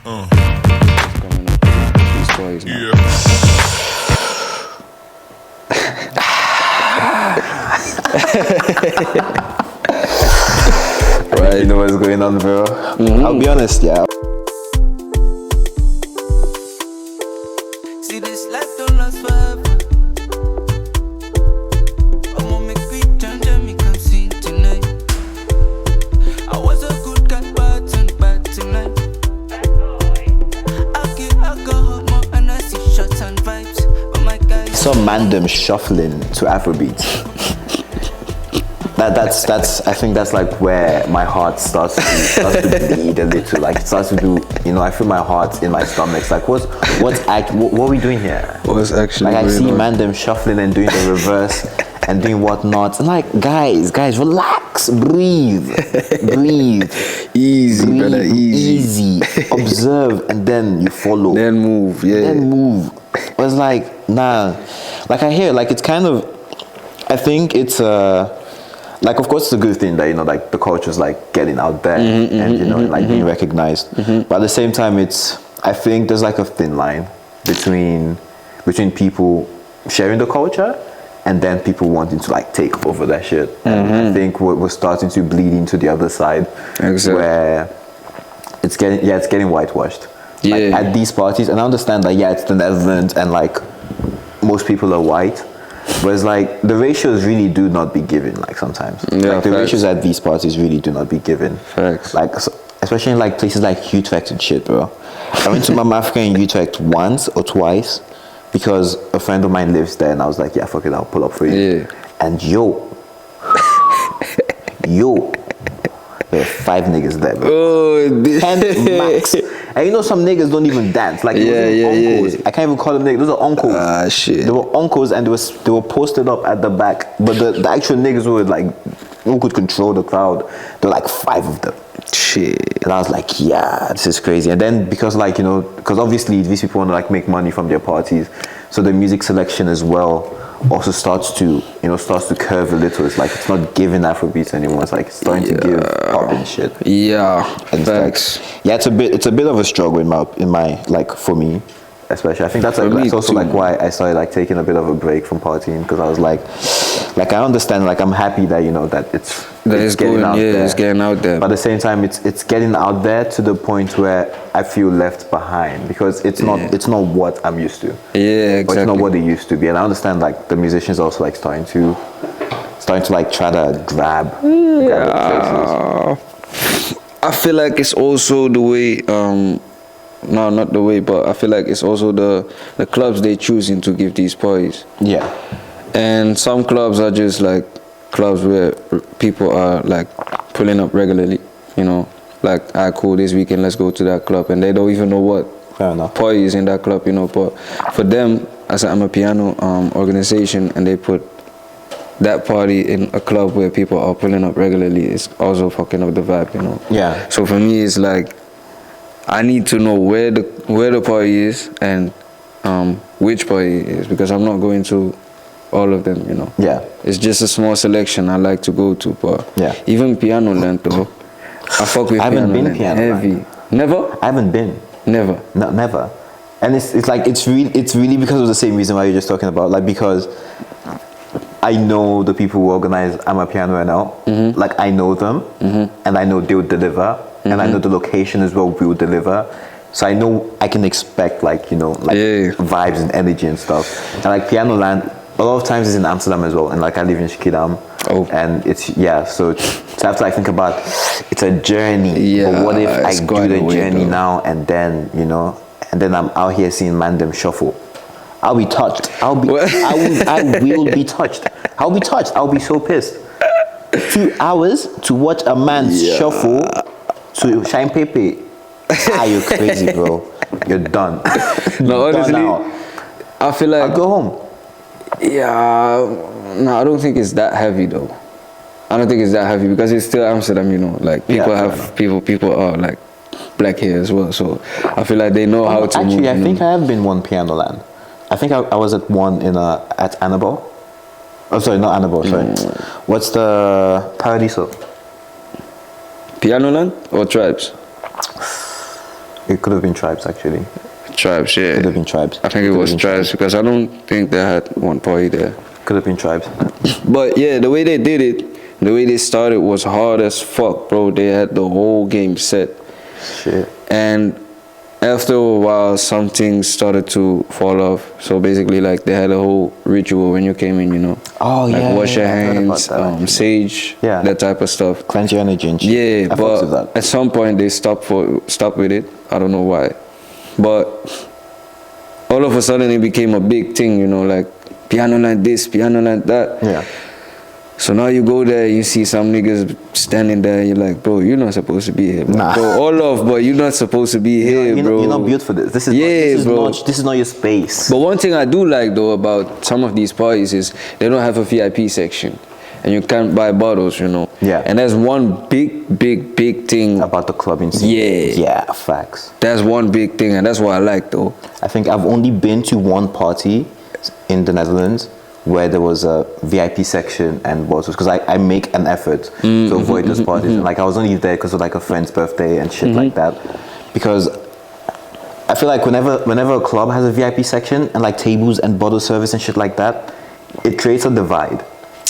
Coming up with these boys now. Yeah. Right, you know what's going on, bro. I'll be honest, yeah. See this life don't last forever. I'ma make me turn to me come sing tonight. I was a good guy, but turned bad tonight. I get alcohol more and I see shots and vibes. But my guys Some random shuffling to Afrobeats. That's I think that's like where my heart starts to bleed a little. Like it starts to do, you know, I feel my heart in my stomach. It's like what are we doing here? What's actually Like I going see on? man them shuffling and doing the reverse and doing whatnot. And like guys, relax, breathe. Easy, brother, easy. Observe and then you follow. Then move, yeah. Then move. It was like, nah. Like I hear, like it's kind of, I think it's like of course it's a good thing that, you know, like the culture's like getting out there and you know like being recognized. But at the same time, I think there's like a thin line between people sharing the culture and then people wanting to like take over that shit. And I think we're starting to bleed into the other side, Exactly. where it's getting whitewashed. Like, Yeah. at these parties, and I understand that it's the Netherlands and like most people are white, but it's like the ratios really do not be given. Like sometimes, Yeah, like the facts. ratios at these parties really do not be given. Facts. Like especially in like places like Utrecht and shit, bro. I went to Mama Africa in Utrecht once or twice because a friend of mine lives there, and I was like, yeah, fuck it, I'll pull up for you. Yeah. And there were 5 niggas there, bro. Oh, 10 max. And you know some niggas don't even dance. Like uncles. I can't even call them niggas. Those are uncles. Ah, shit. They were uncles and they were posted up at the back. But the actual niggas were like, who could control the crowd. There were like 5 of them. Shit. And I was like, yeah, this is crazy. And then because like, you know, because obviously these people want to like make money from their parties. So the music selection as well also starts to curve a little. It's like it's not giving Afrobeats anymore. It's like it's starting to give pop and shit. Yeah, And facts. like, yeah, it's a bit of a struggle in my like for me, especially. I think that's For me also too. like why I started like taking a bit of a break from partying, because I was like I understand, like I'm happy that, you know, that it's getting out there. It's getting out there. But at the same time, it's getting out there to the point where I feel left behind, because it's not what I'm used to. Yeah, Or exactly. it's not what it used to be. And I understand like the musicians also like starting to like try to grab the places. I feel like it's also the way, no, not the way, but I feel like it's also the clubs they choosing to give these parties. Yeah. And some clubs are just like clubs where people are like pulling up regularly, you know, like, cool, this weekend, let's go to that club. And they don't even know what Fair enough. party is in that club, you know. But for them, as I'm a piano organization, and they put that party in a club where people are pulling up regularly, it's also fucking up the vibe, you know. Yeah. So for me, it's like I need to know where the party is and which party it is, because I'm not going to all of them, you know. Yeah. It's just a small selection I like to go to, but Yeah. even Piano Land though, I fuck with I haven't been Land Piano heavy. Land. Never? I haven't been. Never. No, never. And it's like it's really because of the same reason why you're just talking about, like, because I know the people who organize I'm a Piano NL. Like I know them, and I know they'll deliver, and I know the location as well will deliver. So I know I can expect, like, you know, like vibes and energy and stuff. And like Piano Land, a lot of times it's in Amsterdam as well, and like I live in Schiedam. Oh. And it's so I have to like think about, it's a journey. Yeah, But what if I it's do quite the a way, journey though. now, and then, you know, and then I'm out here seeing man them shuffle? I'll be touched. I will be touched. I'll be touched. I'll be so pissed. 2 hours to watch a man shuffle to Shine Pepe. You're crazy, bro. You're done. No, honestly, Done now. I feel like I'll go home. no, I don't think it's that heavy though. I don't think it's that heavy because it's still Amsterdam, you know. Like people people are like black here as well, so I feel like they know how to Actually, move, I you think know. I have been one Piano Land. I think I was at one at Annabelle. Oh, sorry, not Annabelle. Sorry. What's the Paradiso? Piano Land or Tribes? It could have been Tribes actually. Tribes, yeah. Could have been Tribes. I think it was Tribes because I don't think they had one party there. Could have been Tribes. But yeah, the way they did it, the way they started was hard as fuck, bro. They had the whole game set. Shit. And after a while, something started to fall off. So basically, like, they had a whole ritual when you came in, you know. Oh, like, yeah. wash your I heard about hands, that, actually. sage, Yeah. that type of stuff. Cleanse your energy and shit. Yeah, I fucks with but that. at some point they stopped with it. I don't know why, but all of a sudden it became a big thing, you know, like piano like this, piano like that. Yeah. So now you go there, you see some niggas standing there, you're like, bro, you're not supposed to be here. Bro. Nah. Bro, all love, but you're not supposed to be here, bro. You're not built for this. This is not your space. But one thing I do like though about some of these parties is they don't have a VIP section. And you can't buy bottles, you know. Yeah. And that's one big thing. About the clubbing scene. Yeah. Yeah, facts. That's one big thing, and that's what I like though. I think I've only been to one party in the Netherlands where there was a VIP section and bottles, because I make an effort to avoid those parties. And like I was only there because of like a friend's birthday and shit like that. Because I feel like whenever a club has a VIP section and like tables and bottle service and shit like that, it creates a divide.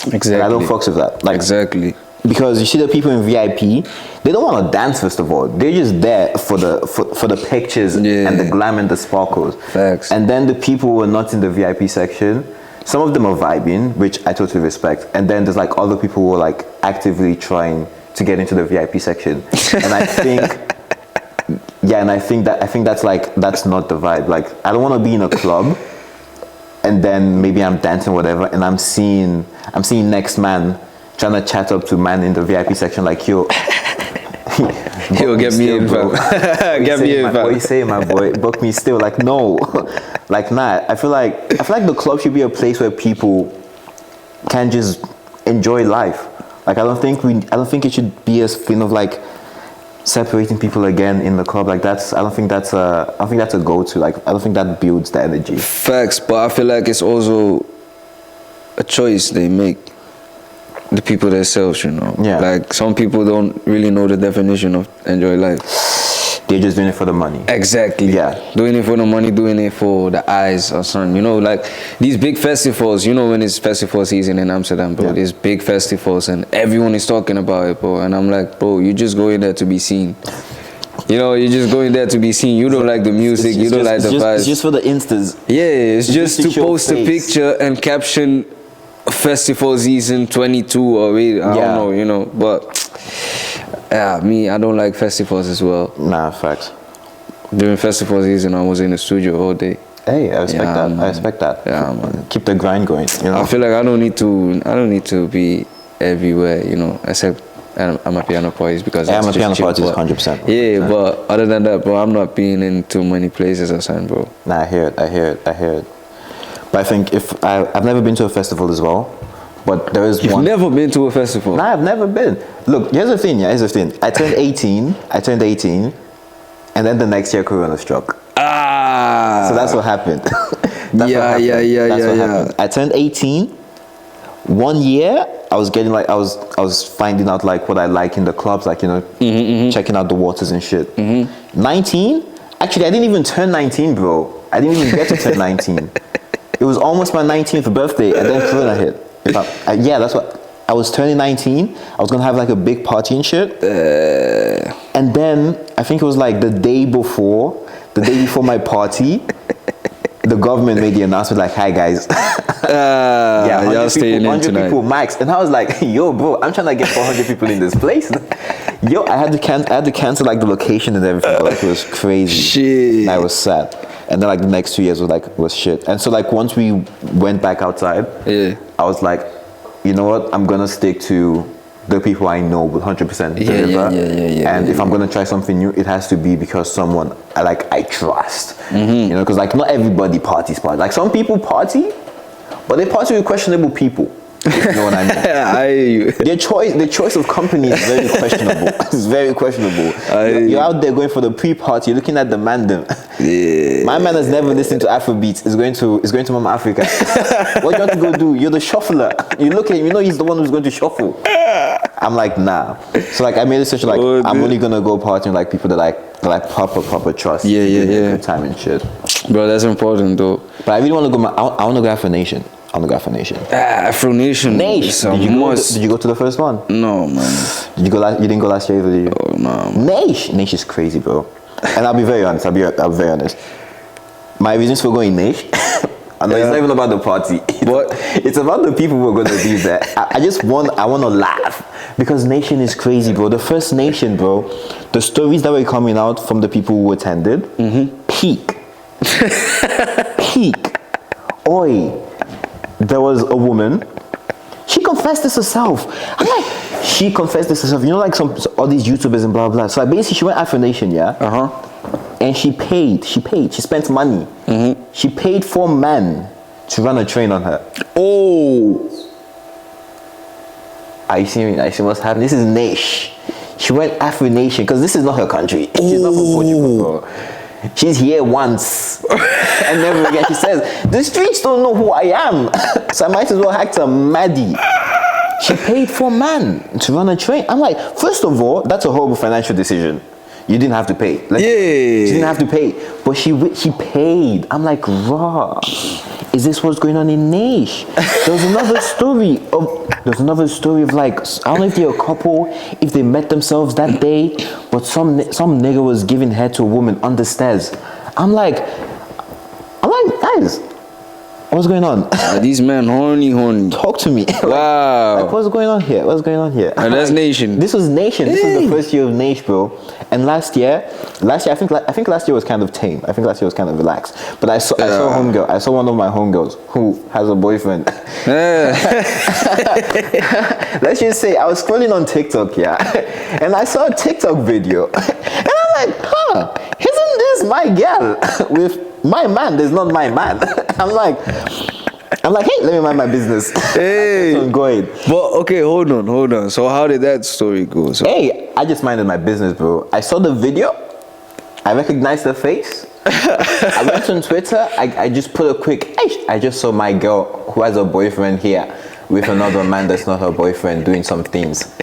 Exactly. And I don't fucks with that. Like, exactly. Because you see the people in VIP, they don't want to dance first of all. They're just there for the pictures and the glam and the sparkles. Facts. And then the people who are not in the VIP section, some of them are vibing, which I totally respect. And then there's like other people who are like actively trying to get into the VIP section. And I think I think that's not the vibe. Like I don't want to be in a club and then maybe I'm dancing whatever and I'm seeing next man trying to chat up to man in the VIP section like, yo, He'll get me in, fam. Get me in, fam. What you say, my boy? Book me still. Like, no. Like, nah. I feel like the club should be a place where people can just enjoy life. Like, I don't think it should be a thing of like separating people again in the club. Like, I don't think that's a go-to. Like, I don't think that builds the energy. Facts, but I feel like it's also a choice they make. The people themselves, you know. Yeah. Like some people don't really know the definition of enjoy life. They're just doing it for the money. Exactly. Yeah. Doing it for the money, doing it for the eyes or something. You know, like these big festivals, you know, when it's festival season in Amsterdam, bro, there's big festivals and everyone is talking about it, bro. And I'm like, bro, you just go in there to be seen. You know, you're just going there to be seen. You don't like the music, you don't like the vibes. It's just for the instas. Yeah, it's just to post a picture and caption festival season 22 or 8, I don't know, you know, but I don't like festivals as well. Nah, facts. During festival season I was in the studio all day. Hey, I respect that. Man. I respect that. Yeah, man. Keep the grind going, you know. I feel like I don't need to be everywhere, you know, except I'm a piano parties because I'm it's a piano cheap, parties but 100%. Yeah, but other than that, bro, I'm not being in too many places or something, bro. Nah, I hear it. But I think I've never been to a festival as well. But there is You've one. never been to a festival? Nah, I've never been. Look, here's the thing. I turned 18, and then the next year Corona struck. So that's what happened. That's what happened. I turned 18. 1 year, I was finding out like what I like in the clubs, like, you know, checking out the waters and shit. 19, actually, I didn't even turn 19, bro. I didn't even get to turn 19. It was almost my 19th birthday, and then Corona hit. That's what I was turning 19. I was gonna have like a big party and shit. And then I think it was like the day before my party, the government made the announcement like, "Hi guys, y'all staying in tonight." people max." And I was like, "Yo, bro, I'm trying to get 400 people in this place." Yo, I had to cancel like the location and everything. Like, it was crazy. Shit. And I was sad. And then like the next 2 years was shit. And so like once we went back outside, I was like, you know what? I'm gonna stick to the people I know will 100% deliver. And if I'm gonna try something new, it has to be because someone I trust. You know, because like not everybody parties. Like some people party, but they party with questionable people. If you know what I mean? I hear you. The choice of company is very questionable. It's very questionable. You're out there going for the pre-party, you're looking at the mandem. Yeah. My man has never listened to Afrobeats. Is going to Mama Africa. What do you want to go do? You're the shuffler. You look at him, you know he's the one who's going to shuffle. I'm like, nah. So like I made a decision like Oh, I'm dude. only gonna go partying with like people that like proper trust. Yeah, to yeah, give me a yeah. Good time and shit. Bro, that's important though. But I really want to go. I want to go AfroNation. I want to go AfroNation. AfroNation. is a Did you go? must. Did you go to the first one? No, man. Did you go? You didn't go last year either, did you? Oh, no. Nation is crazy, bro. And I'll be very honest. I'll be very honest. My reasons for going Nation. I know it's not even about the party. What? It's about the people who are gonna be there. I want to laugh because Nation is crazy, bro. The first Nation, bro. The stories that were coming out from the people who attended, peak. Oi, there was a woman. She confessed this herself. I'm like, she confessed this herself. You know, like all these YouTubers and blah blah. So like basically, she went AfroNation, yeah. And she paid. She spent money. She paid 4 men to run a train on her. Oh. I see what's happening. This is Nish. She went AfroNation because this is not her country. She's not from Portugal, bro. She's here once and never again. She says, the streets don't know who I am. So I might as well act a maddie. She paid 4 men to run a train. I'm like, first of all, that's a horrible financial decision. You didn't have to pay. Like, Yeah. She didn't have to pay. But she paid. I'm like, raw. Is this what's going on in Nish? There's another story of like, I don't know if they're a couple, if they met themselves that day, but some nigga was giving head to a woman on the stairs. I'm like, guys, what's going on? These men horny. Talk to me. Wow. Like, what's going on here? And that's Nation. This was Nation. This was the first year of Nation, bro. And last year, I think last year was kind of tame. I think last year was kind of relaxed. But I saw a homegirl. I saw one of my homegirls who has a boyfriend. Let's just say I was scrolling on TikTok, yeah, and I saw a TikTok video, and I'm like, isn't this my girl with my man? There's not my man. I'm like, hey, let me mind my business. Hey. So I'm going. But okay, hold on. So how did that story go? So, Hey, I just minded my business, bro. I saw the video. I recognized the face. I went on Twitter. I just put a quick, I just saw my girl who has a boyfriend here with another man that's not her boyfriend doing some things.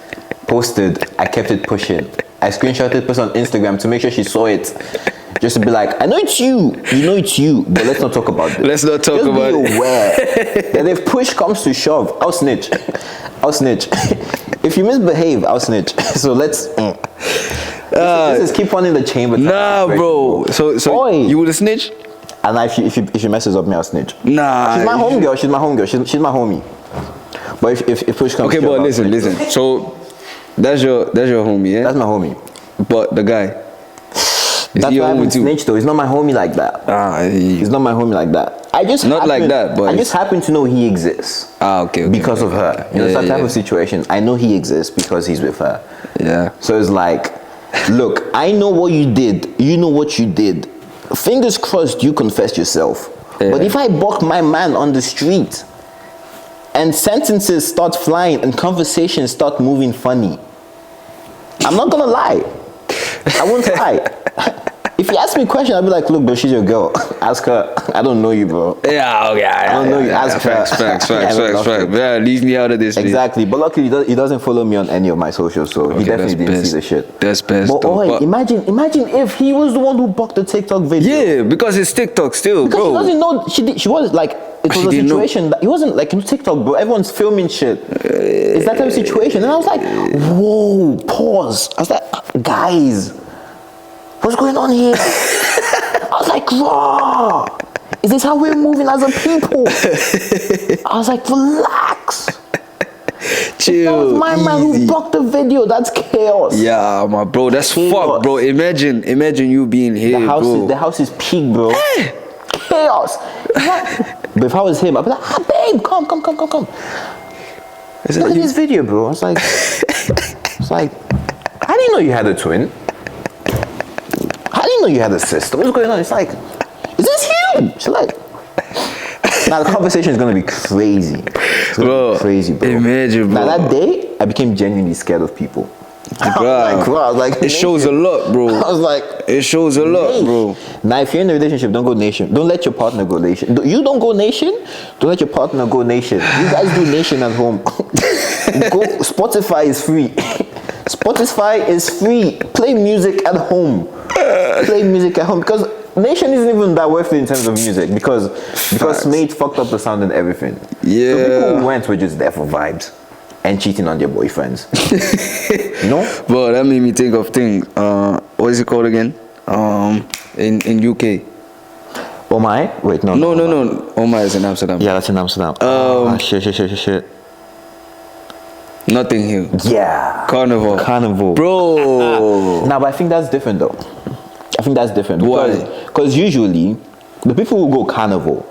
Posted. I kept it pushing. I screenshotted, put it on Instagram to make sure she saw it. Just to be like, I know it's you. You know it's you. But let's not talk about it. Let's not talk just about be it. aware that if push comes to shove, I'll snitch. If you misbehave, I'll snitch. So let's... This is keep on in the chamber. Nah, bro. So Oi. you would have snitched? And if she messes up me, I'll snitch. Nah. She's my homegirl. She's my homie. But if push comes Okay, to shove, but I'll snitch. listen. So that's your homie, yeah? That's my homie. But the guy. That's your why I homie haven't too? snitched though. He's not my homie like that. He's not my homie like that. I just Not like that, but I just happen to know he exists. Okay. Because of her. You know, that type yeah. of situation. I know he exists because he's with her. Yeah. So it's like, look, I know what you did. You know what you did. Fingers crossed you confessed yourself. Yeah. But if I buck my man on the street and sentences start flying and conversations start moving funny, I'm not gonna lie. I won't lie. If you ask me a question, I'll be like, look, bro, she's your girl. Ask her. I don't know you, bro. Yeah, okay. I don't know you. Ask her. Facts. I don't know. Yeah, leave me out of this. Exactly. But luckily, he doesn't follow me on any of my socials, so he definitely didn't see the shit. That's best. But, though. imagine if he was the one who bucked the TikTok video. Yeah, because it's TikTok still, Because bro. she doesn't know. She was like, it was a didn't know. situation that he wasn't like in TikTok, bro. Everyone's filming shit. It's that type of situation, and I was like, whoa, pause. I was like, guys, what's going on here? I was like, raw. Is this how we're moving as a people? I was like, relax. Chill. That was my man who blocked the video. That's chaos. Yeah, my bro, that's Chaos. fuck, bro. Imagine you being here, bro. The house is peak, bro. Chaos. But if I was him, I'd be like, babe, come. Look at this video, bro. I was like, I didn't know you had a twin. I didn't know you had a sister. What's going on? It's like, is this you? She's like, now the conversation is gonna be crazy. It's gonna be crazy, bro. Imagine, bro. Now that day, I became genuinely scared of people. Bruh, Wow, like it shows a lot, bro. I was like, It shows a lot, bro. now if you're in a relationship, don't go nation. Don't let your partner go nation. You don't go nation. Don't let your partner go nation. You guys do nation at home. Spotify is free. Spotify is free. Play music at home. Play music at home because nation isn't even that worth it in terms of music because Smate fucked up the sound and everything. Yeah. So people who went were just there for vibes and cheating on their boyfriends. You know? Bro, that made me think of things. What is it called again? In UK. Oh my? Wait, no. No. Oma is in Amsterdam. Yeah, that's in Amsterdam. Shit. Nothing Hill. Yeah. Carnival. Bro. Nah, but I think that's different though. I think that's different. Why? Because usually, the people who go Carnival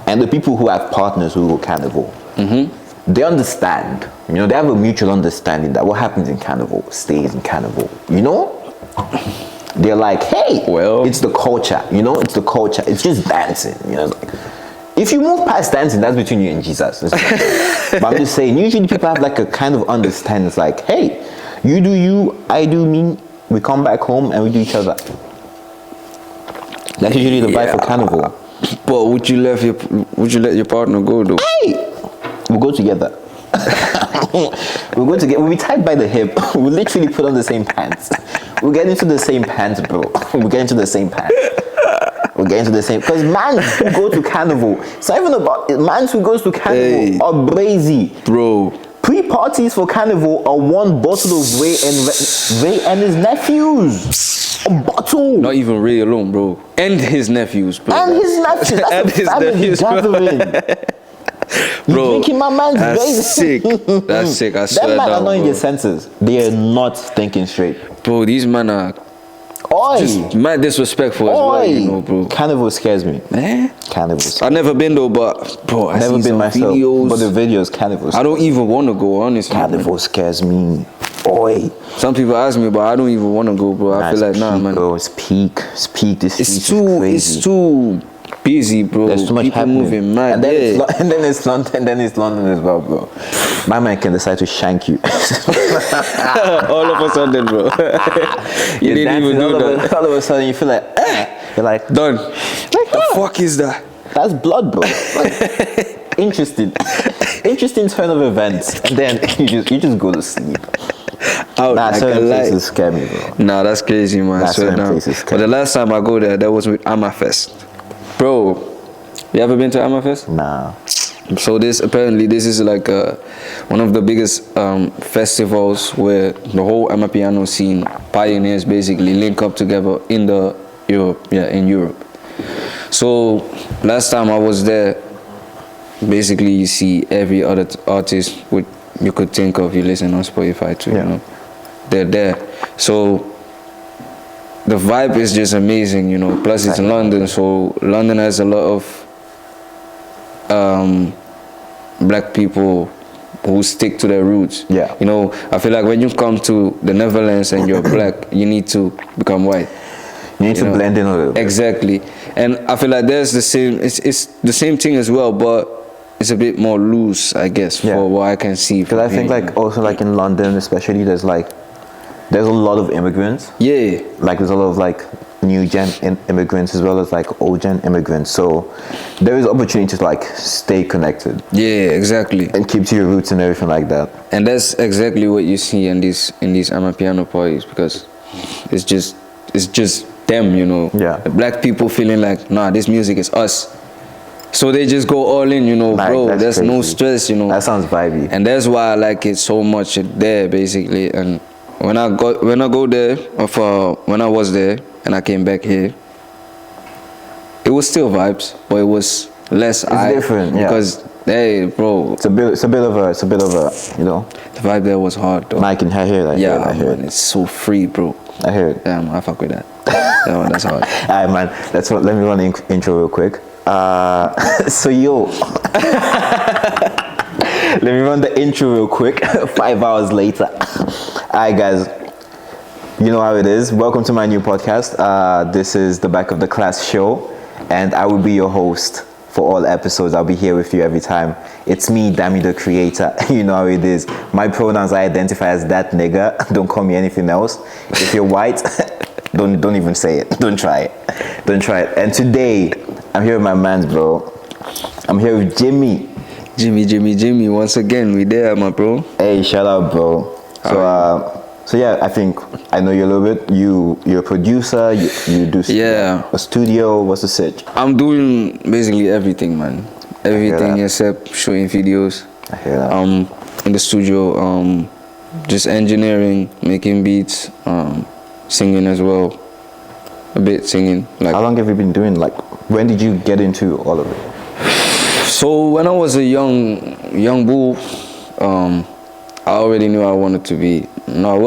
and the people who have partners who go Carnival, they understand. You know, they have a mutual understanding that what happens in Carnival stays in Carnival. You know? They're like, hey, well, it's the culture. You know, it's the culture. It's just dancing. You know, like, if you move past dancing, that's between you and Jesus. But I'm just saying, usually people have like a kind of understanding. It's like, hey, you do you, I do me. We come back home and we do each other. That's usually the vibe for Carnival. But would you let your partner go though? Hey, we'll go together. We'll be tied by the hip. We'll literally put on the same pants. We'll get into the same pants, bro. We'll get into the same pants. We'll get into the same. Because man who go to Carnival, it's not even about man who goes to Carnival are brazy, bro. Pre-parties for Carnival are one bottle of Ray and his nephews. A bottle. Not even Ray alone, bro. And his nephews, bro. And his nephews. That's and a his family nephews, gathering. Bro, You're drinking my man's that's baby. sick. That's sick. I swear Them man down, are not in bro. their senses. They are not thinking straight. Bro, these men are Oi. just mad disrespectful as well, you know, bro. Carnival scares me. Carnival. I've never been though, but bro, I Never see been some myself. videos. But the videos, Carnival. I don't even want to go, honestly. Carnival scares me. Oi. Some people ask me, but I don't even want to go, bro. I feel like, nah, peak, man. Bro, it's peak. It's peak. This It's street too, is crazy. it's too busy, bro. There's too much People happening. moving mad. And then, Yeah. and then it's London. And then it's London as well, bro. My man can decide to shank you. All of a sudden, bro. You didn't even do that. All of a sudden, you feel like, you're like, Done. like The fuck is that? That's blood, bro. Like, interesting turn of events, and then you just go to sleep. Out, Nah, like certain a light. places scare me, bro. Nah, that's crazy, man. I Nah, swear certain down. places But the last time I go there, that was with Amafest. Bro, you ever been to Amafest? Nah. So this is like one of the biggest festivals where the whole Amapiano scene pioneers basically link up together in Europe. So last time I was there, basically you see every other artist you could think of, you listen on Spotify too, you know. They're there. So the vibe is just amazing, you know. Plus it's in London, so London has a lot of black people who stick to their roots. Yeah. You know, I feel like when you come to the Netherlands and you're black, you need to become white. You need to blend in a little bit. Exactly. And I feel like there's the same, it's the same thing as well, but it's a bit more loose, I guess, for what I can see. Because I think like also like in London especially, there's a lot of immigrants. Yeah. Like there's a lot of like new gen immigrants as well as like old gen immigrants. So there is opportunity to like stay connected. Yeah, exactly. And keep to your roots and everything like that. And that's exactly what you see in these Amapiano parties, because it's just them, you know. Yeah. The black people feeling like, nah, this music is us. So they just go all in, you know, Like, bro. that's There's no crazy. stress, you know. That sounds vibey. And that's why I like it so much there, basically. And when I was there and I came back here, it was still vibes, but it was less. It's different, yeah. Because hey, bro, It's a bit of a, you know. the vibe there was hard, though. Mike and I hear that. Yeah, I hear man, it's so free, bro. I hear it. Damn, I fuck with that. That one, that's hard. Alright, man. Let me run the intro real quick. So yo, let me run the intro real quick. 5 hours later. Alright, guys. You know how it is. Welcome to my new podcast. This is the Back of the Class show, and I will be your host for all episodes. I'll be here with you every time. It's me, Dami the creator. You know how it is. My pronouns, I identify as that nigga. Don't call me anything else. If you're white, don't even say it. Don't try it. Don't try it. And today, I'm here with my mans, bro. I'm here with Jimmy. Jimmy. Once again, we there, my bro. Hey, shout out, bro. So yeah, I think I know you a little bit. You're a producer. You do a studio. What's the sitch? I'm doing basically everything, man. Everything except shooting videos. I hear that. In the studio, just engineering, making beats, singing as well. A bit singing. Like, how long have you been doing? Like, when did you get into all of it? So when I was a young bull, I already knew I wanted to be, not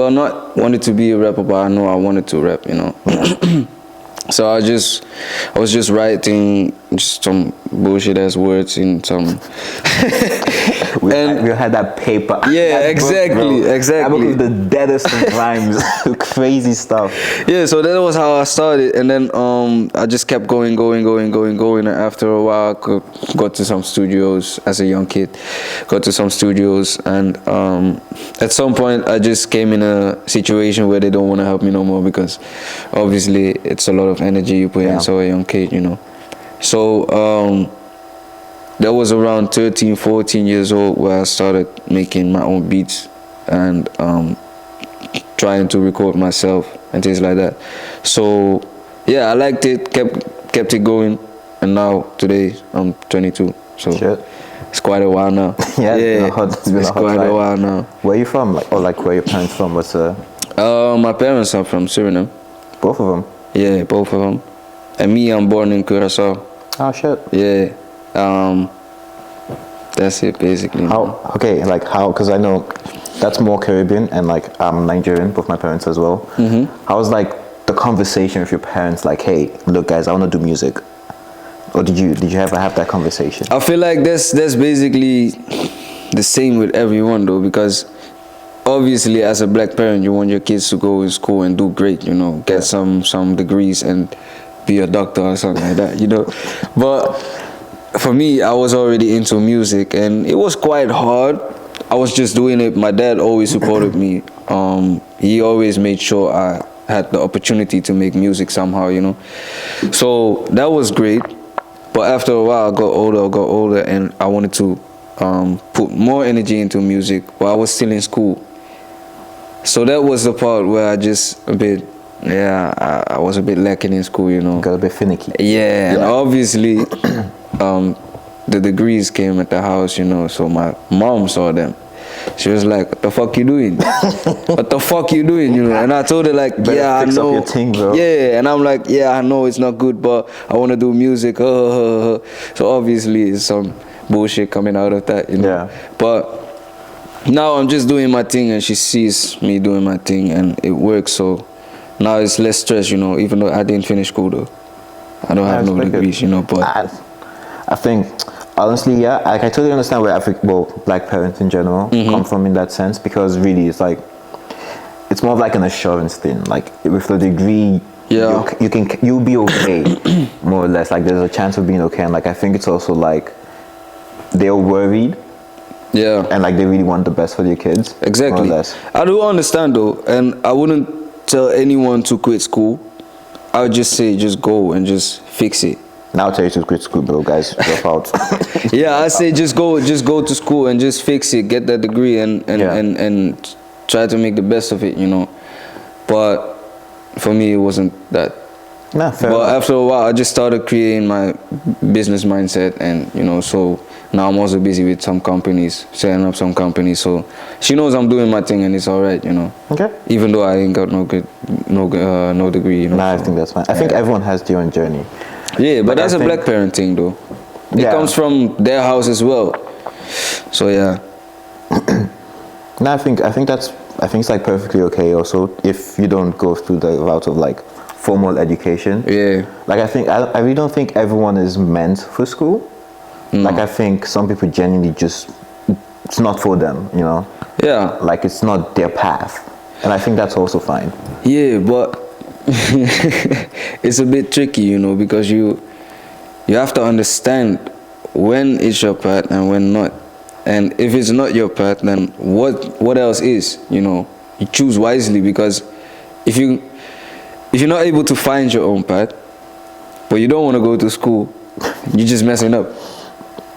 wanted to be a rapper, but I know I wanted to rap, you know. So I was just writing just some bullshit ass words in some. we had that paper. Yeah, that exactly. That book was the deadest of rhymes, crazy stuff. Yeah, so that was how I started, and then I just kept going, and after a while, I got to some studios as a young kid. Got to some studios, and at some point, I just came in a situation where they don't want to help me no more because, obviously, it's a lot of energy you put into a young kid, you know. So that was around 13, 14 years old where I started making my own beats and trying to record myself and things like that. So yeah, I liked it, kept it going, and now today I'm 22. So it's quite a while now. It's quite a while now. Where you from? Like where your parents from? What's my parents are from Suriname. Both of them? Yeah, both of them. And me, I'm born in Curaçao. Oh shit. Yeah. That's it basically. How? Okay, like how? Because I know that's more Caribbean, and like I'm Nigerian, both my parents as well. How was like the conversation with your parents? Like, hey, look, guys, I want to do music. Or did you ever have that conversation? I feel like that's basically the same with everyone though, because obviously as a black parent, you want your kids to go to school and do great, you know, get some degrees and be a doctor or something like that, you know. But for me, I was already into music, and it was quite hard. I was just doing it. My dad always supported me. He always made sure I had the opportunity to make music somehow, you know. So that was great. But after a while, I got older, and I wanted to put more energy into music while I was still in school. So that was the part where I just I was a bit lacking in school, you know. Got a bit finicky. Yeah, and obviously the degrees came at the house, you know, so my mom saw them. She was like, what the fuck you doing? What the fuck you doing, you know? And I told her like, I fix know. Up your thing, bro. Yeah, and I'm like, I know it's not good, but I want to do music. So obviously it's some bullshit coming out of that, you know. Yeah. But now I'm just doing my thing, and she sees me doing my thing, and it works. So now it's less stress, you know, even though I didn't finish school though. I don't have no degrees, you know, but I think honestly, I totally understand where black parents in general come from in that sense, because really it's more of like an assurance thing. Like with the degree, you'll be okay, more or less. Like there's a chance of being okay, and like I think it's also like they're worried. Yeah. And like they really want the best for their kids. Exactly. More or less. I do understand though, and I wouldn't tell anyone to quit school. I would just say just go and just fix it. Now I'll tell you to quit school, bro, guys. Drop out. Yeah, I say just go to school and just fix it, get that degree, and try to make the best of it, you know. But for me, it wasn't that. Nah, fair but enough. after a while, I just started creating my business mindset, and you know, so now I'm also busy with some companies, setting up some companies. So she knows I'm doing my thing, and it's all right, you know. Okay. Even though I ain't got no degree, you know. Nah, I think that's fine. I think everyone has their own journey. Yeah, but that's a black parent thing, though. It comes from their house as well. So yeah. No, I think it's like perfectly okay. Also, if you don't go through the route of like formal education. Yeah. Like I really don't think everyone is meant for school. No. Like I think some people genuinely just it's not for them, you know. Yeah. Like it's not their path, and I think that's also fine. Yeah, but it's a bit tricky, you know, because you have to understand when it's your path and when not. And if it's not your path, then what else is? You know, you choose wisely, because if you're not able to find your own path, but you don't want to go to school, you're just messing up.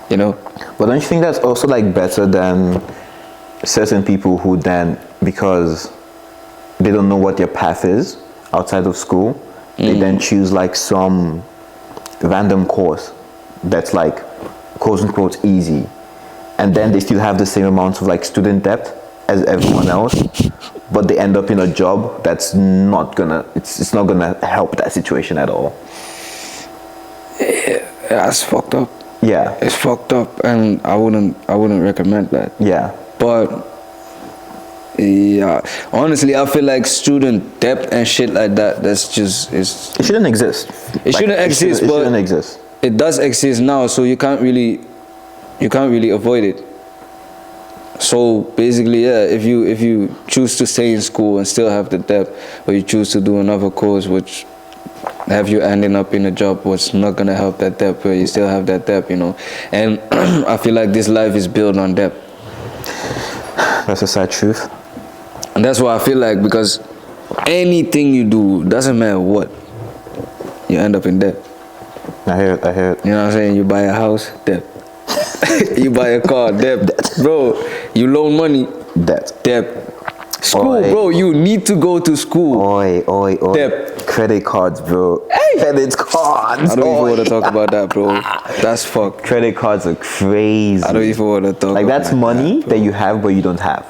You know. But don't you think that's also like better than certain people who then, because they don't know what their path is outside of school, they then choose like some random course that's like quote unquote easy, and then they still have the same amount of like student debt as everyone else, but they end up in a job that's not gonna it's not gonna help that situation at all. Yeah, that's fucked up. Yeah, It's fucked up, and I wouldn't recommend that. yeah, But yeah, honestly, I feel like student debt and shit like that, that's just it shouldn't exist. It shouldn't exist, it but shouldn't exist. it does exist now, so you can't really avoid it. So basically, yeah, if you choose to stay in school and still have the debt, or you choose to do another course which have you ending up in a job what's not gonna help that debt, but you still have that debt, you know. And I feel like this life is built on debt. That's a sad truth. And that's why I feel like, because anything you do, doesn't matter what, you end up in debt. I hear it. You know what I'm saying? You buy a house, debt. You buy a car, debt. Bro, you loan money, debt. School, Oi. bro, you need to go to school. Oi. Debt. Credit cards, bro. Hey. Credit cards. I don't even want to talk about that, bro. That's fucked. Credit cards are crazy. I don't even want to talk Like about that's money that you have but you don't have.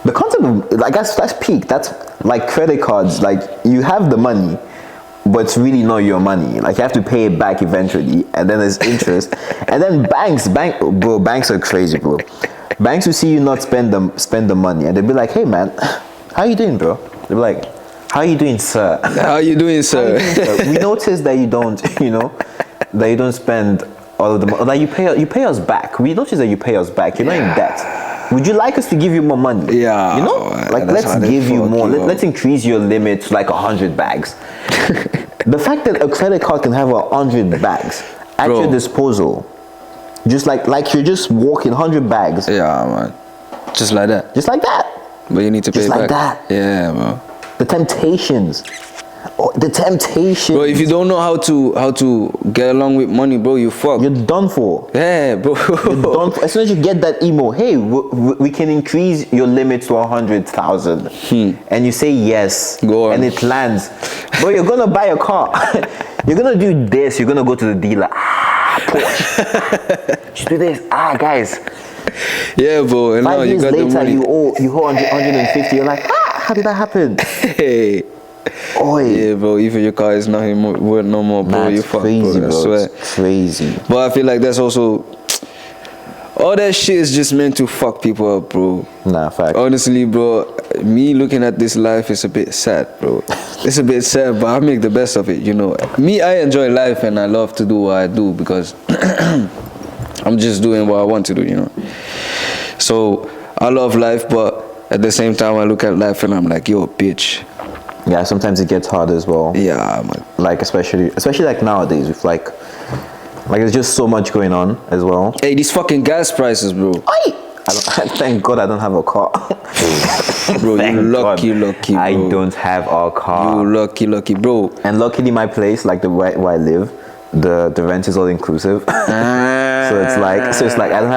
The concept of like that's peak. That's like credit cards. Like you have the money, but it's really not your money. Like you have to pay it back eventually, and then there's interest, and then banks are crazy, bro. Banks will see you not spend the money, and they'll be like, "Hey man, how you doing, bro?" They'll be like, "How you doing, sir?" How you doing, sir? We noticed that you don't, that you don't spend all of the money. Like you pay us back. We noticed that you pay us back. You're not in debt. Would you like us to give you more money? Yeah. Like that's let's how they give you fuck more. you up. Let's increase your limit to like 100 bags. The fact that a credit card can have 100 bags at Bro. your disposal, just like you're just walking 100 bags, Yeah, man. Just like that. just like that. But you need to pay Just like back. that. Yeah, man. The temptations. Oh, the temptations. Bro, if you don't know how to get along with money, bro, you fuck. You're done for. Yeah, bro. You're done for. As soon as you get that email, hey, we can increase your limit to 100,000, and you say yes, Go on. and it lands. Bro, you're gonna buy a car. You're gonna do this. You're gonna go to the dealer. Porsche. You do this. Guys. Yeah, bro. And now 5 you years got the later, money. you owe 150. You're like, how did that happen? Hey. Oi. Yeah, bro. Even your car is not worth no more, bro. Man, You it's fuck, crazy, bro. I bro. swear. It's crazy. But I feel like that's also, all that shit is just meant to fuck people up, bro. Nah, fact. Honestly, bro, me looking at this life is a bit sad, bro. It's a bit sad, but I make the best of it, you know. Me, I enjoy life and I love to do what I do because I'm just doing what I want to do, you know. So I love life, but at the same time, I look at life and I'm like, yo, bitch. Yeah, sometimes it gets hard as well. Yeah, man. Like especially like nowadays with like there's just so much going on as well. Hey, these fucking gas prices, bro. Thank God I don't have a car. Bro, Thank you lucky, God lucky, bro. I don't have a car. You lucky, bro. And luckily my place, like where I live, the rent is all inclusive. So it's like I don't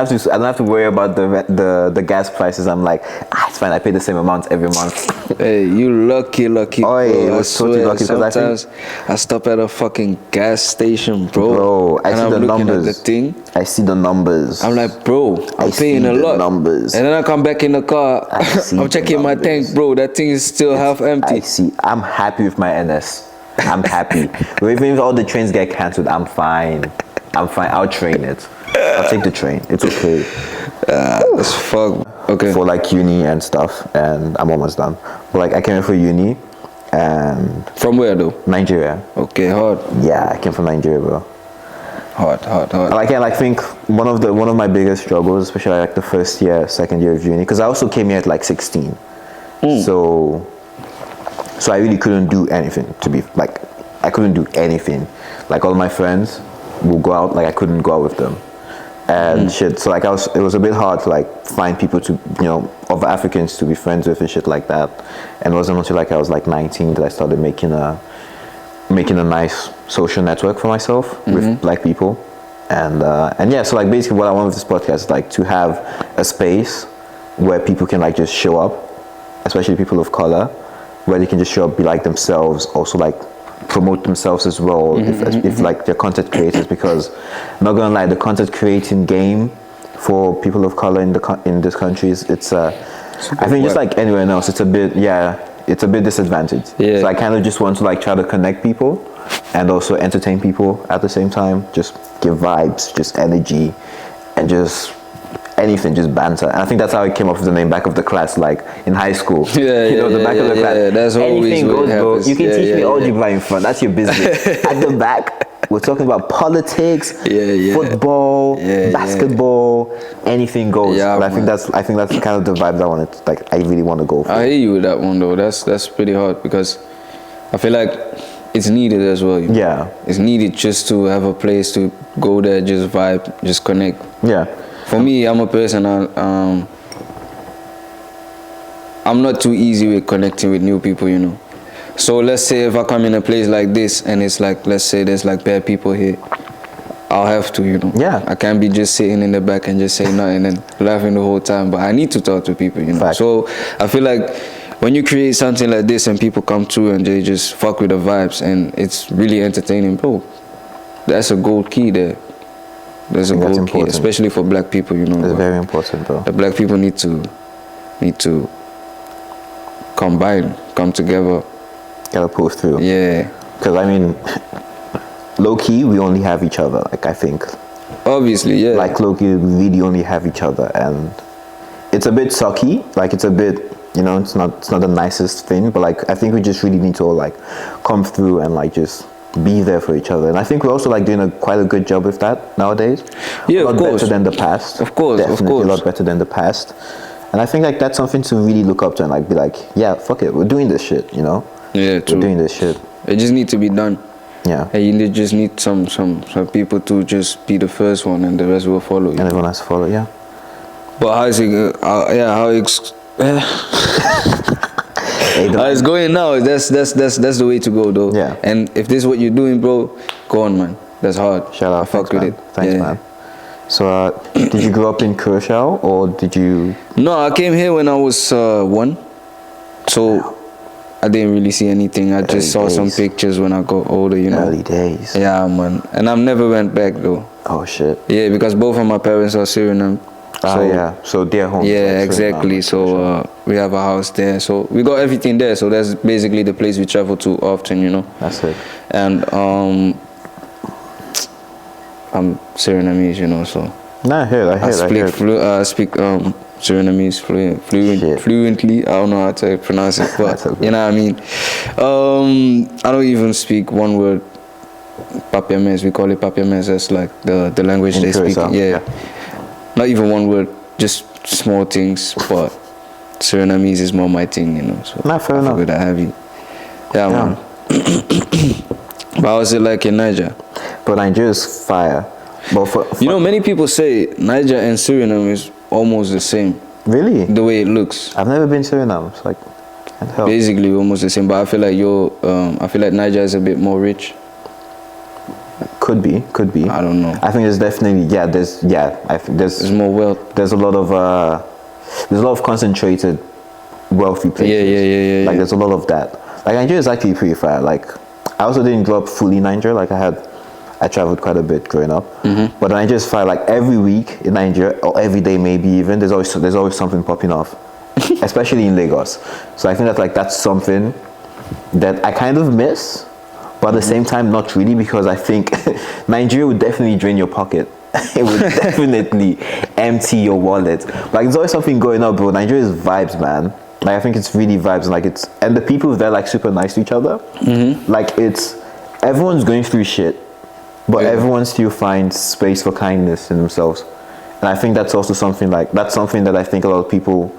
have to worry about the gas prices. I'm like, it's fine. I pay the same amount every month. Hey, you lucky, Oi, bro. it was totally lucky because I think- Sometimes I stop at a fucking gas station, bro. Bro, I and see I'm the looking numbers. at the thing. I see the numbers. I'm like, bro, I'm I paying see a the lot. numbers. And then I come back in the car. I see I'm the checking my numbers. tank, bro. That thing is still half empty. I see. I'm happy with my NS. I'm happy. Even if all the trains get cancelled, I'm fine. I'll train it. I'll take the train. It's okay. That's fuck. Okay. For like uni and stuff, and I'm almost done. But like I came here for uni, and From where though? Nigeria. Okay, hard. Yeah, I came from Nigeria, bro. Hard. Like I think one of my biggest struggles, especially like the first year, second year of uni, because I also came here at like 16. So I really couldn't do anything. I couldn't do anything. Like all my friends, will go out, like I couldn't go out with them and shit. So like it was a bit hard to like find people to, you know, of Africans to be friends with and shit like that. And it wasn't until like I was like 19 that I started making a nice social network for myself with black people. And yeah, so like basically what I want with this podcast is like to have a space where people can like just show up, especially people of color, where they can just show up, be like themselves, also like promote themselves as well, if like they're content creators, because I'm not gonna lie, the content creating game for people of color in this country is I think just like anywhere else, it's a bit disadvantaged. So I kind of just want to like try to connect people and also entertain people at the same time, just give vibes, just energy, and just anything, just banter. And I think that's how it came up with the name Back of the Class, like in high school. Back of the class. Yeah, that's always anything what goes, bro. happens. You can teach me yeah. algebra in front. That's your business. At the back, we're talking about politics, football, basketball, anything goes. Yeah, but I think that's kind of the vibe that I wanted. Like I really want to go for. I hear you with that one though. That's pretty hard because I feel like it's needed as well. Yeah, it's needed just to have a place to go there, just vibe, just connect. Yeah. For me, I'm a person. I'm not too easy with connecting with new people, you know. So let's say if I come in a place like this and it's like, let's say there's like bad people here, I'll have to, you know. Yeah. I can't be just sitting in the back and just say nothing and laughing the whole time. But I need to talk to people, you know. Fact. So I feel like when you create something like this and people come through and they just fuck with the vibes and it's really entertaining, bro, that's a gold key there. There's a gold key, especially for black people, you know. It's very important, bro. The black people need to come together. Gotta pull through. Yeah. Because I mean, low key, we only have each other. Like I think. Obviously, yeah. Like low key, we really only have each other, and it's a bit sucky. Like it's a bit, you know, it's not the nicest thing, but like I think we just really need to all like come through and like just be there for each other. And I think we're also like doing quite a good job with that nowadays. Yeah, a lot of course. better than the past. Of course, definitely of course. A lot better than the past. And I think like that's something to really look up to and like be like, yeah, fuck it, we're doing this shit, you know. Yeah, true. We're doing this shit. It just need to be done. Yeah. And you just need some people to just be the first one, and the rest will follow you. And everyone has to follow. Yeah. But how is it? How it's going now? That's the way to go, though. Yeah. And if this is what you're doing, bro, go on, man. That's hard. Shout out. I fuck with man. it. Thanks, yeah. man. So, did you grow up in Curacao or did you? No, I came here when I was 1, so I didn't really see anything. I just saw some pictures when I got older, you know. Early days. Yeah, man. And I've never went back though. Oh shit. Yeah, because both of my parents are Suriname. So, yeah. So they're home. Yeah, exactly. So we have a house there. So we got everything there. So that's basically the place we travel to often, you know. That's it. And I'm Surinamese, you know. So I speak Surinamese fluently. I don't know how to pronounce it, but okay. you know what I mean. I don't even speak one word. Papiamese, we call it Papiamese. That's like the language they speak. Yeah. Not even one word, just small things, but Surinamese is more my thing, you know. So fair enough. With that heavy. Yeah, man. But how was it like in Niger? But Nigeria's fire. But you know, many people say Niger and Suriname is almost the same. Really? The way it looks. I've never been to Suriname. It's like, can't help. Basically, almost the same. But I feel like Niger is a bit more rich. Could be. I don't know. I think there's definitely I think there's more wealth. There's a lot of concentrated wealthy places. Yeah. Like there's a lot of that. Like Nigeria is actually pretty far. Like I also didn't grow up fully in Nigeria. Like I traveled quite a bit growing up. But Nigeria is far. Like every week in Nigeria or every day maybe even there's always something popping off, especially in Lagos. So I think that's something that I kind of miss. But at the same time, not really, because I think Nigeria would definitely drain your pocket. It would definitely empty your wallet. Like, there's always something going on, bro. Nigeria is vibes, man. Like, I think it's really vibes. And the people there, like, super nice to each other. Like, everyone's going through shit, but everyone still finds space for kindness in themselves. And I think that's also something that I think a lot of people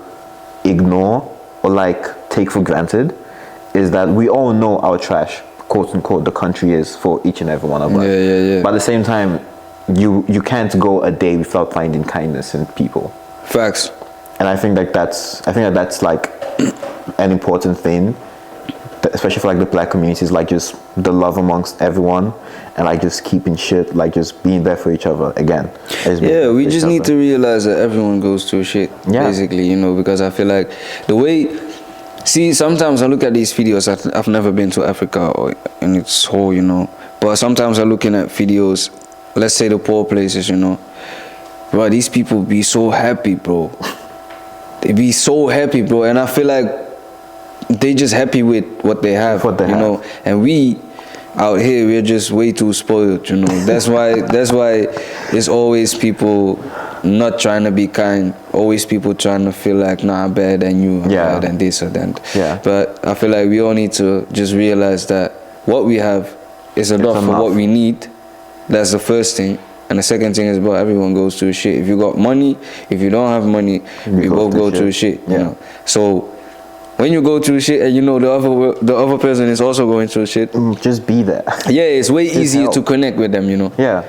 ignore or, like, take for granted, is that we all know our trash. quote unquote the country is for each and every one of us. Yeah. But at the same time, you can't go a day without finding kindness in people. Facts. And I think that's like an important thing, especially for like the black communities, like just the love amongst everyone, and like just keeping shit, like just being there for each other again. Yeah, we just need to realize that everyone goes through shit, basically, you know, because I feel like the way, see, sometimes I look at these videos, I've never been to Africa or in its whole, you know, but sometimes I'm looking at videos, let's say the poor places, you know, bro, these people be so happy, bro. They be so happy, bro, and I feel like they just happy with what they have, know, and we out here, we're just way too spoiled, you know. That's why it's always people not trying to be kind, always people trying to feel like, nah, I'm better than you, I'm better than this or that. Yeah. But I feel like we all need to just realize that what we have is enough for what we need. That's the first thing. And the second thing is, bro, everyone goes through shit. If you got money, if you don't have money, we both go through shit, you know. So when you go through shit and you know the other person is also going through shit, just be there. Yeah, it's way easier to connect with them, you know. Yeah.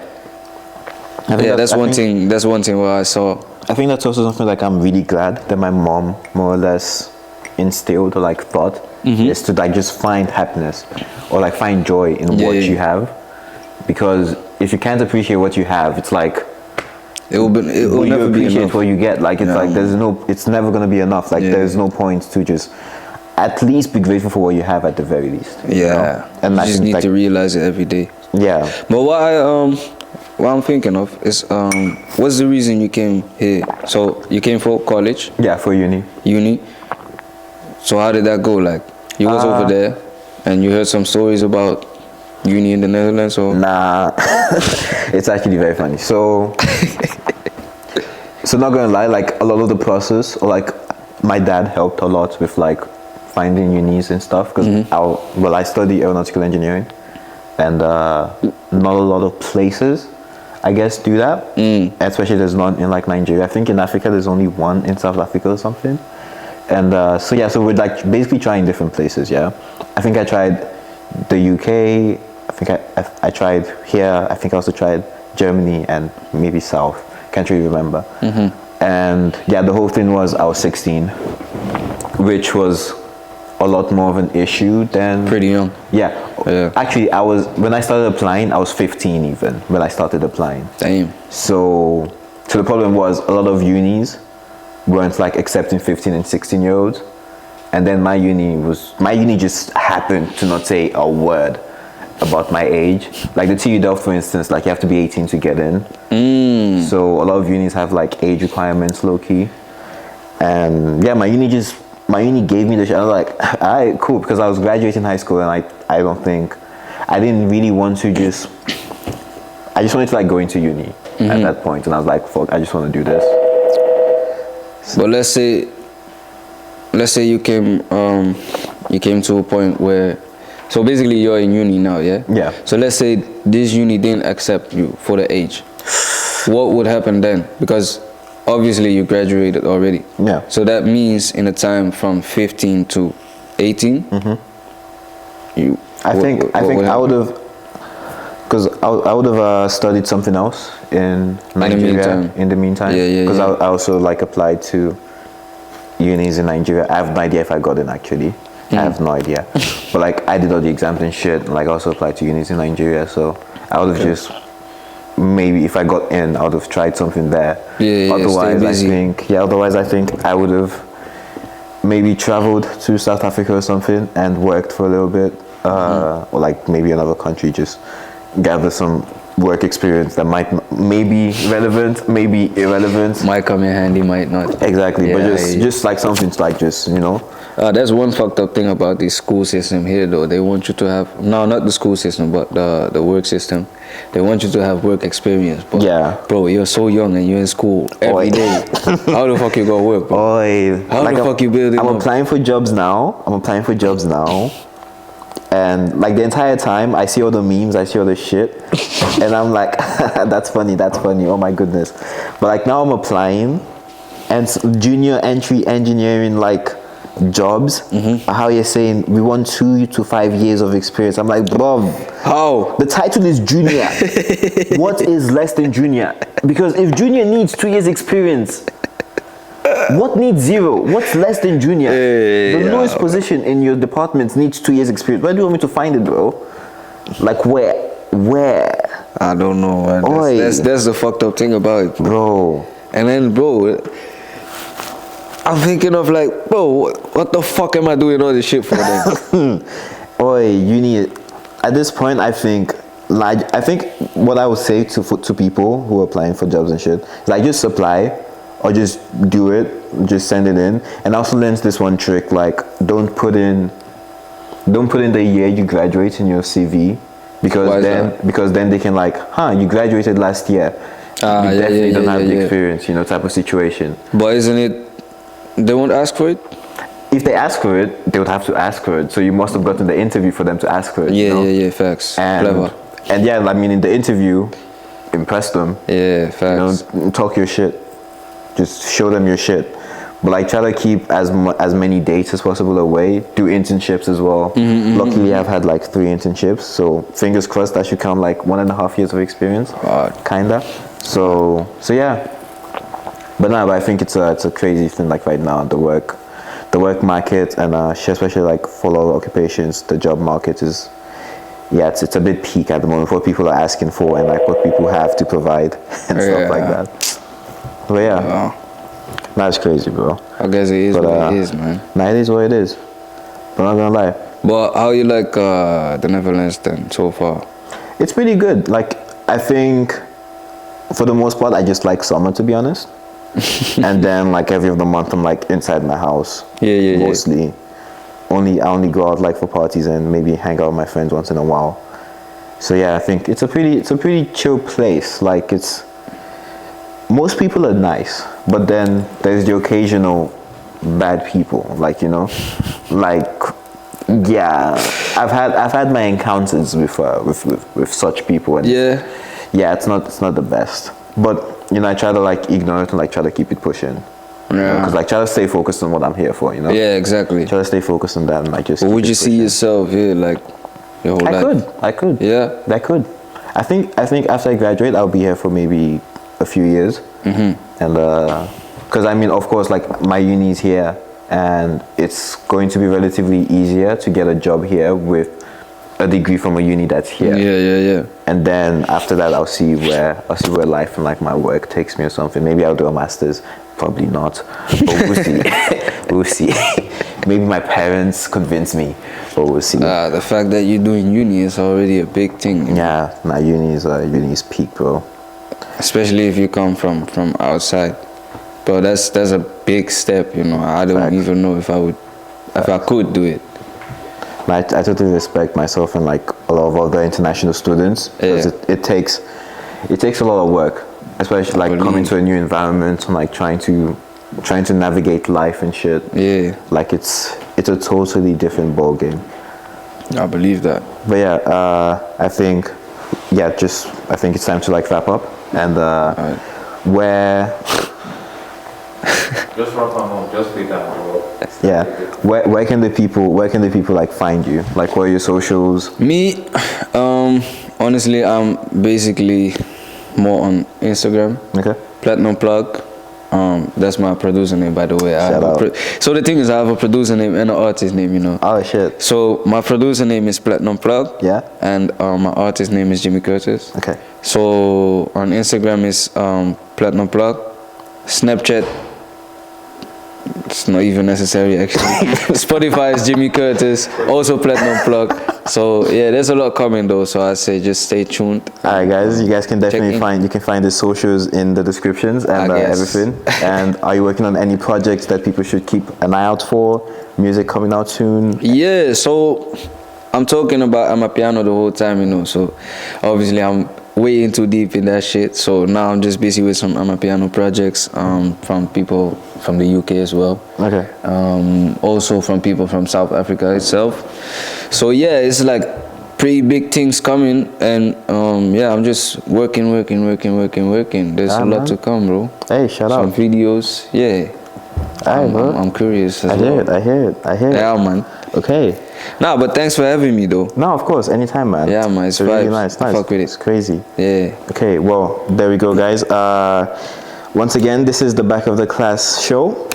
That's one thing where I saw. I think that's also something like I'm really glad that my mom more or less instilled or like thought is to like just find happiness or like find joy in what you have, because if you can't appreciate what you have, it's like it will never be enough. What you get, like it's like it's never gonna be enough. Like there's no point to just at least be grateful for what you have at the very least. Yeah, you know? And you just need to realize it every day. Yeah. But what I'm thinking of is what's the reason you came here? So you came for college? Yeah, for uni. So how did that go? Like you was over there and you heard some stories about uni in the Netherlands, or? Nah, it's actually very funny. So not gonna lie, like a lot of the process, or like my dad helped a lot with like finding unis and stuff, because I study aeronautical engineering, and not a lot of places, I guess, do that. Especially there's none in like Nigeria. I think in Africa there's only one in South Africa or something. And so we're like basically trying different places. Yeah, I think I tried the UK. I think I tried here. I think I also tried Germany and maybe South. Can't really remember. And yeah, the whole thing was I was 16, which was a lot more of an issue than... Pretty young. Yeah. Actually, when I started applying, I was 15 even when I started applying. Damn. So the problem was a lot of unis weren't like accepting 15 and 16-year-olds. And then my uni just happened to not say a word about my age. Like the TU Delft, for instance, like you have to be 18 to get in. So a lot of unis have like age requirements, low key. And yeah, my uni gave me the shit. I was like, alright, cool, because I was graduating high school, and I didn't really want to I just wanted to like go into uni at that point, and I was like, fuck, I just want to do this. But let's say you came to a point where, so basically you're in uni now, yeah? Yeah. So let's say this uni didn't accept you for the age. What would happen then? Because obviously you graduated already. Yeah. So that means in a time from 15 to 18, I think I would have, because I would have studied something else in Nigeria in the meantime. Yeah. Because I also like applied to unis in Nigeria. I have no idea if I got in actually. I have no idea. But like I did all the exams and shit, and like I also applied to unis in Nigeria, so I would have just, maybe if I got in, I would have tried something there. Otherwise I think I would have maybe traveled to South Africa or something and worked for a little bit, or like maybe another country, just gather some work experience that might maybe relevant, maybe irrelevant. Might come in handy, might not. Exactly, but just like something like just, you know. That's one fucked up thing about the school system here, though. They want you to have, no, not the school system, but the work system. They want you to have work experience. But bro, you're so young and you're in school every day. How the fuck you gonna work, bro? How the fuck you building? I'm applying for jobs now. And like the entire time, I see all the memes, I see all the shit, and I'm like, that's funny. Oh my goodness. But like now I'm applying, and junior entry engineering, like jobs are how you're saying we want 2 to 5 years of experience. I'm like, bro, How? the title is junior. What is less than junior? Because if junior needs 2 years experience, what needs 0? What's less than junior? The lowest position in your department needs 2 years experience. Where do you want me to find it, bro? Like where? I don't know, man. Oi. That's the fucked up thing about it, Bro. And then, bro, I'm thinking of like, bro, what the fuck am I doing all this shit for then? Oi, you need. At this point, I think what I would say to people who are applying for jobs and shit is like just apply or just do it, just send it in. And I also learned this one trick, like don't put in the year you graduate in your CV, because then they can like, you graduated last year. You definitely don't have the experience, type of situation. But isn't it? They won't ask for it. If they ask for it, they would have to ask for it. So you must have gotten the interview for them to ask for it. Yeah, facts. Clever. And yeah, I mean, in the interview, impress them. Yeah, facts. Talk your shit. Just show them your shit. But like, try to keep as many dates as possible away. Do internships as well. Luckily, I've had like 3 internships. So fingers crossed that should count like 1.5 years of experience. Kinda. So yeah. But I think it's a crazy thing, like right now, the work market, and especially like for a lot of occupations, the job market is, it's a bit peak at the moment, what people are asking for and like what people have to provide and stuff like that. But that's crazy, bro. I guess it is what it is, man. Nah, it is what it is. But I'm not gonna lie. But how you like the Netherlands then so far? It's pretty good. Like, I think for the most part, I just like summer, to be honest. And then like every other month I'm like inside my house. Mostly. I only go out like for parties and maybe hang out with my friends once in a while. So yeah, I think it's a pretty chill place. Like, most people are nice, but then there's the occasional bad people, like, like, yeah, I've had my encounters with such people, and it's not the best. But I try to like ignore it and like try to keep it pushing. Because like try to stay focused on what I'm here for, Yeah, exactly. Try to stay focused on that and like just. But would you see yourself here like your whole life? I could. Yeah. I could. I think after I graduate, I'll be here for maybe a few years. And because I mean, of course, like my uni's here, and it's going to be relatively easier to get a job here with a degree from a uni that's here. Yeah. And then after that, I'll see where life and like my work takes me or something. Maybe I'll do a master's. Probably not. But we'll see. We'll see. Maybe my parents convince me, but we'll see. The fact that you're doing uni is already a big thing. Yeah, my uni is peak, bro. Especially if you come from outside. But that's a big step, I don't even know if I could do it. I totally respect myself and like a lot of other international students, because it takes a lot of work, especially like coming to a new environment and like trying to navigate life and shit. Yeah, like it's a totally different ball game. I believe that. But yeah, I think it's time to like wrap up, and where. Just wrap up, just be that. Yeah, where can the people like find you? Like, what are your socials? Me, honestly, I'm basically more on Instagram. Okay. Platinum Plug. That's my producer name, by the way. So the thing is, I have a producer name and an artist name, Oh shit. So my producer name is Platinum Plug. Yeah. And my artist name is Jimmy Curtis. Okay. So on Instagram is Platinum Plug. Snapchat. It's not even necessary actually. Spotify is Jimmy Curtis, also Platinum Plug. So yeah, there's a lot coming though. So I say just stay tuned. Alright guys, you guys can definitely find the socials in the descriptions and everything. And are you working on any projects that people should keep an eye out for? Music coming out soon? Yeah, so I'm talking about Amapiano the whole time, so obviously I'm way too deep in that shit. So now I'm just busy with some Amapiano projects from people from the UK as well. Okay. Also from people from South Africa itself. So yeah, it's like pretty big things coming, and I'm just working. There's a lot to come, bro. Hey, shout out. Some videos, yeah. Alright, bro. I'm curious as I well. hear it. Yeah, man. Okay. Nah, but thanks for having me though. No, of course, anytime, man. Yeah, man, it's really vibes. nice. Fuck with it. It's crazy. Yeah. Okay, well, there we go, guys. Once again, this is the Back of the Class show,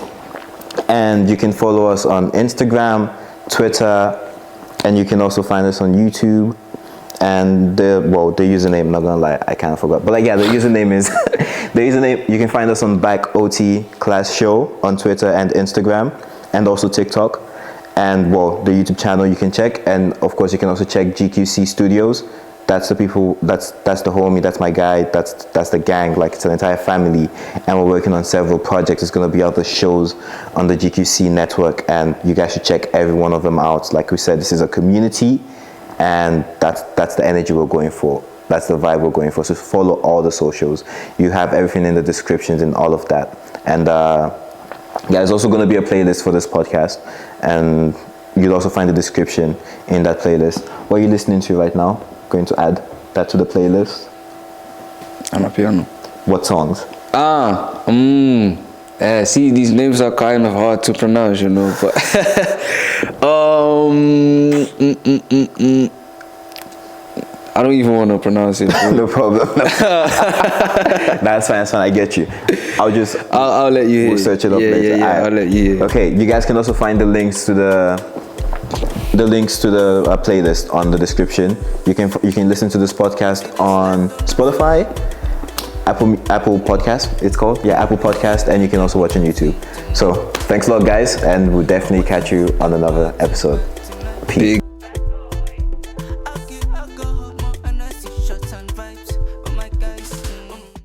and you can follow us on Instagram, Twitter, and you can also find us on YouTube. And the username, not gonna lie, I kind of forgot, but like, yeah, the username is you can find us on Back OT Class Show on Twitter and Instagram, and also TikTok. And the YouTube channel you can check, and of course you can also check GQC Studios. That's the people, that's the homie, that's my guy, that's the gang, like it's an entire family, and we're working on several projects. There's gonna be other shows on the GQC network, and you guys should check every one of them out. Like we said, this is a community, and that's the energy we're going for. That's the vibe we're going for. So follow all the socials. You have everything in the descriptions and all of that. And there's also going to be a playlist for this podcast, and you'll also find the description in that playlist. What are you listening to right now? Going to add that to the playlist. On a piano. What songs? See, these names are kind of hard to pronounce, you know, but I don't even want to pronounce it. No problem. No. That's fine. I get you. I'll let you hear. We'll search it up later. Yeah. I'll let you hear. Okay, you guys can also find the links to the playlist on the description. You can listen to this podcast on Spotify, Apple Podcast, it's called. Yeah, Apple Podcast, and you can also watch on YouTube. So thanks a lot, guys, and we'll definitely catch you on another episode. Peace.